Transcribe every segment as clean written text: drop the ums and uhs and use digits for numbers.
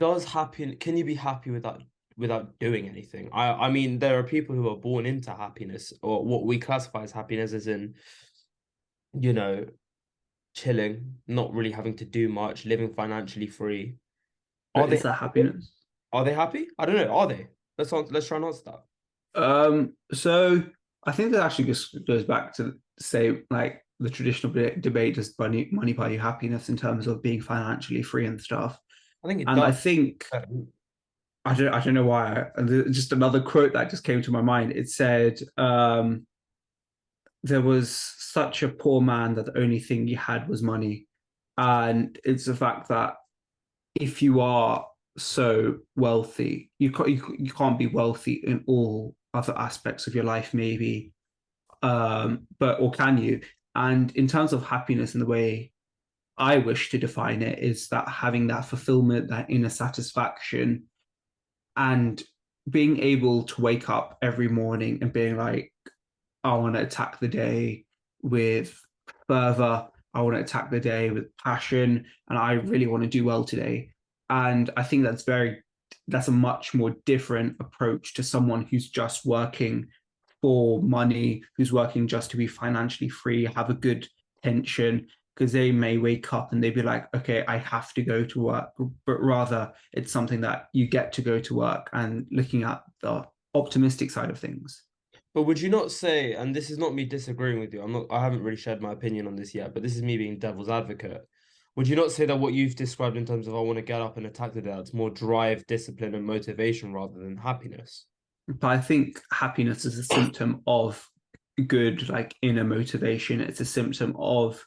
Can you be happy without doing anything? I mean, there are people who are born into happiness, or what we classify as happiness, as in, you know, chilling, not really having to do much, living financially free. Are But they is that happy? happiness? Are they happy? I don't know. Are they? Let's try and answer that. So I think that actually just goes back to say like the traditional debate, does money buy you happiness in terms of being financially free and stuff. I think it And I does. think I don't know why. Just another quote that just came to my mind. It said, "There was such a poor man that the only thing he had was money," and it's the fact that if you are so wealthy, you can't be wealthy in all other aspects of your life, maybe, but or can you? And in terms of happiness, in the way I wish to define it, is that having that fulfillment, that inner satisfaction, and being able to wake up every morning and being like, I want to attack the day with fervor. I want to attack the day with passion, and I really want to do well today. And I think that's a much more different approach to someone who's just working for money, who's working just to be financially free, have a good pension, because they may wake up and they'd be like, okay, I have to go to work, but rather it's something that you get to go to work and looking at the optimistic side of things. But would you not say, and this is not me disagreeing with you, I haven't really shared my opinion on this yet, but this is me being devil's advocate. Would you not say that what you've described in terms of I want to get up and attack the day, it's more drive, discipline, and motivation rather than happiness? But I think happiness is a symptom of good, like inner motivation. It's a symptom of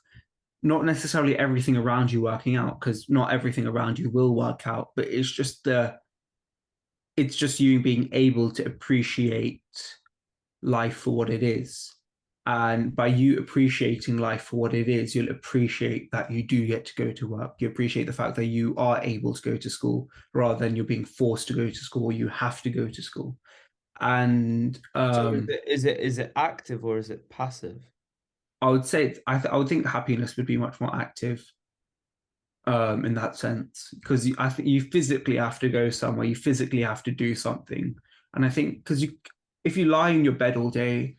not necessarily everything around you working out, because not everything around you will work out, but it's just you being able to appreciate life for what it is. And by you appreciating life for what it is, you'll appreciate that you do get to go to work. You appreciate the fact that you are able to go to school rather than you're being forced to go to school, or you have to go to school. And So is it active or is it passive? I would say I would think happiness would be much more active, in that sense, because I think you physically have to go somewhere, you physically have to do something, and I think because you if you lie in your bed all day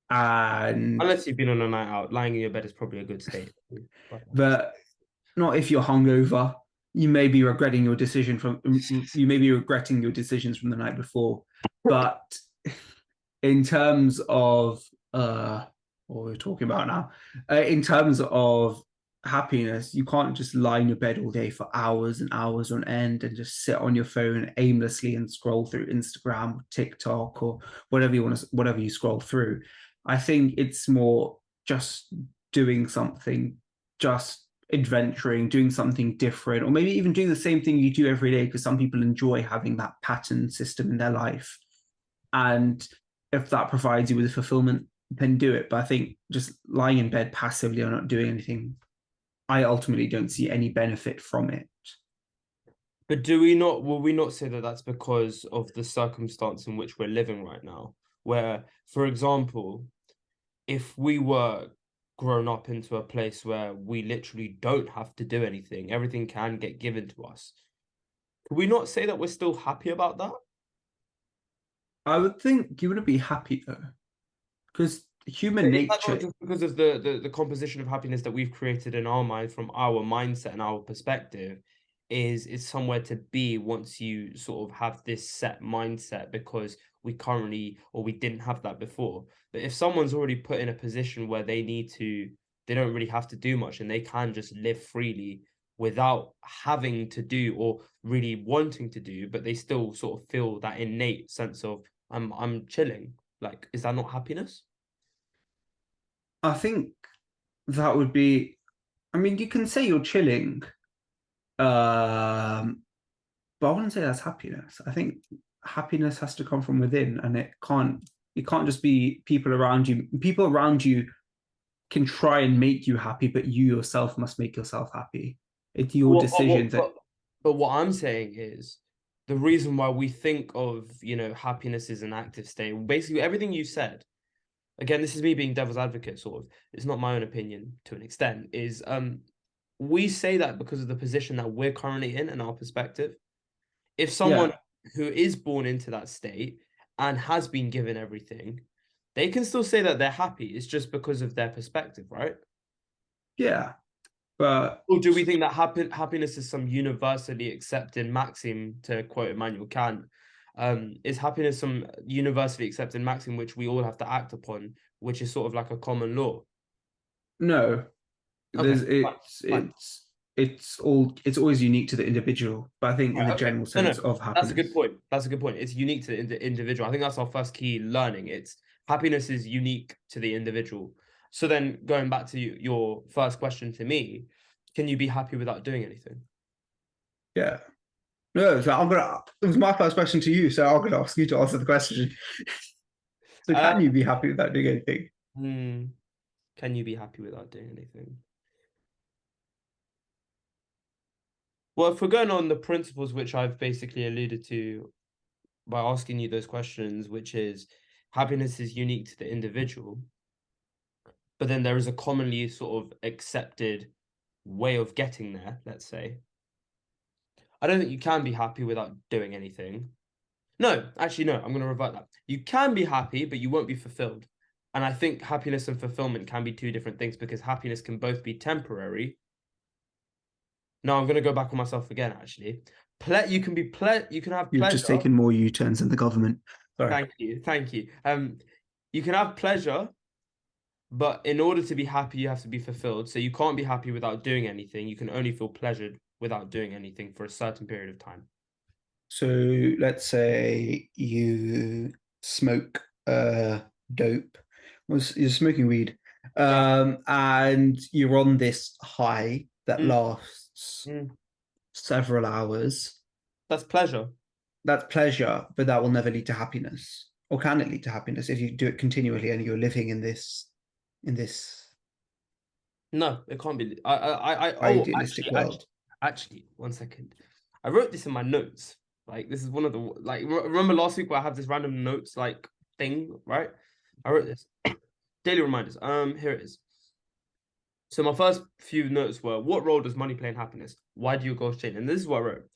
and Unless you've been on a night out, lying in your bed is probably a good state. Quite honest. the not if you're hungover, you may be regretting your decision from you may be regretting your decisions from the night before, but in terms of what we're talking about now, in terms of happiness, you can't just lie in your bed all day for hours and hours on end and just sit on your phone aimlessly and scroll through Instagram, TikTok, or whatever you scroll through. I think it's more just doing something, just adventuring, doing something different, or maybe even doing the same thing you do every day, because some people enjoy having that pattern system in their life. And if that provides you with fulfillment, then do it. But I think just lying in bed passively or not doing anything, I ultimately don't see any benefit from it. But do we not, will we not say that that's because of the circumstance in which we're living right now? Where, for example, if we were grown up into a place where we literally don't have to do anything, everything can get given to us, could we not say that we're still happy about that? I would think you wouldn't be happy though, because human Is that not nature. just because of the composition of happiness that we've created in our mind from our mindset and our perspective is somewhere to be once you sort of have this set mindset because we currently or we didn't have that before. But if someone's already put in a position where they don't really have to do much and they can just live freely without having to do or really wanting to do, but they still sort of feel that innate sense of I'm chilling. Like, is that not happiness? I think that would be. I mean, you can say you're chilling, um, but I wouldn't say that's happiness. I think happiness has to come from within, and it can't just be people around you. People around you can try and make you happy, but you yourself must make yourself happy. It's your What, what, decision what, that but what I'm saying is the reason why we think of, happiness is an active state. Basically, everything you said, again, this is me being devil's advocate, sort of. It's not my own opinion to an extent, is we say that because of the position that we're currently in and our perspective. If someone Yeah. who is born into that state and has been given everything, they can still say that they're happy. It's just because of their perspective, right? Yeah. But Or do we think that happiness is some universally accepted maxim, to quote Immanuel Kant? Is happiness some universally accepted maxim which we all have to act upon, which is sort of like a common law? no, Okay, there's fine, fine. it's always unique to the individual. But I think in Right, the okay. general No, sense no, of that's a good happiness. point. That's a good point. It's unique to the individual. I think that's our first key learning. It's happiness is unique to the individual. So then going back to your first question to me, can you be happy without doing anything? Yeah. No, so I'm gonna. It was my first question to you, so I'm gonna ask you to answer the question. So, Uh, can you be happy without doing anything? hmm, can you be happy without doing anything? Well, if we're going on the principles which I've basically alluded to by asking you those questions, which is happiness is unique to the individual, but then there is a commonly sort of accepted way of getting there, let's say. I don't think you can be happy without doing anything. No, actually, no, I'm going to revert that. You can be happy, but you won't be fulfilled. And I think happiness and fulfillment can be two different things because happiness can both be temporary. No, I'm going to go back on myself again, actually. You can have You've just pleasure. taken more U-turns than the government. Sorry. Thank you, thank you. You can have pleasure, but in order to be happy, you have to be fulfilled. So you can't be happy without doing anything. You can only feel pleasured without doing anything for a certain period of time. So let's say you smoke dope. You're smoking weed, Yeah. and you're on this high that Mm, lasts mm. several hours. That's pleasure. That's pleasure, but that will never lead to happiness. Or can it lead to happiness if you do it continually and you're living in this No, it can't be. Oh, idealistic world? actually, 1 second. I wrote this in my notes. Like, this is one of the Remember last week where I have this random notes like thing, right? I wrote this daily reminders. Here it is. So my first few notes were: what role does money play in happiness? Why do your goals change? And this is what I wrote: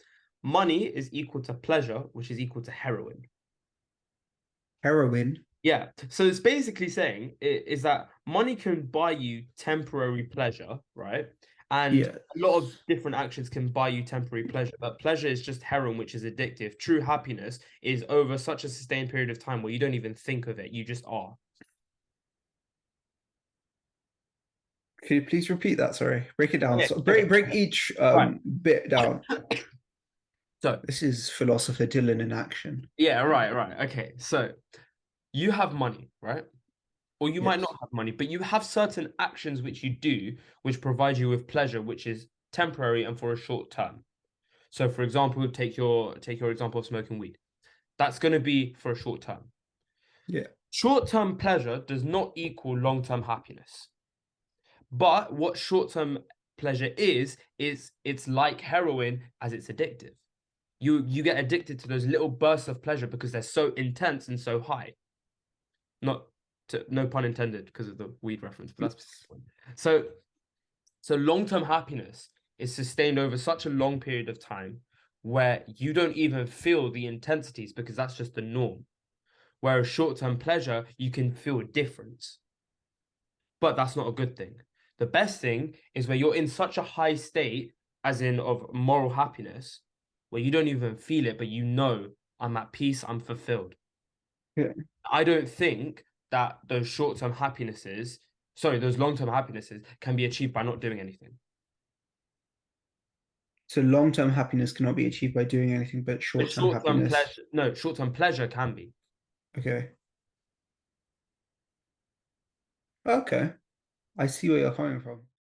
money is equal to pleasure, which is equal to heroin. Heroin. Yeah. So it's basically saying is that money can buy you temporary pleasure, right? And Yeah. a lot of different actions can buy you temporary pleasure, but pleasure is just heroin, which is addictive. True happiness is over such a sustained period of time where you don't even think of it, you just are. Can you please repeat that? Sorry. Break it down. Okay, So okay. break each Right. bit down. So, This is philosopher Dylan in action. yeah, right, right. Okay. So, you have money, right? Or you might not Yes. have money, but you have certain actions which you do which provide you with pleasure, which is temporary and for a short term. So, for example, take your example of smoking weed. That's going to be for a short term. Yeah. Short term pleasure does not equal long term happiness. But what short term pleasure is it's like heroin as it's addictive. You get addicted to those little bursts of pleasure because they're so intense and so high. Not no pun intended because of the weed reference, but that's so so long term happiness is sustained over such a long period of time where you don't even feel the intensities because that's just the norm. Whereas short term pleasure, you can feel a difference, but that's not a good thing. The best thing is where you're in such a high state, as in of moral happiness, where you don't even feel it, but you know, I'm at peace, I'm fulfilled. Yeah. I don't think that those short term happinesses, sorry, those long term happinesses can be achieved by not doing anything. So long-term happiness cannot be achieved by doing anything, but But short-term short term happiness. pleasure, no, short term pleasure can be. Okay. Okay. I see where you're coming from.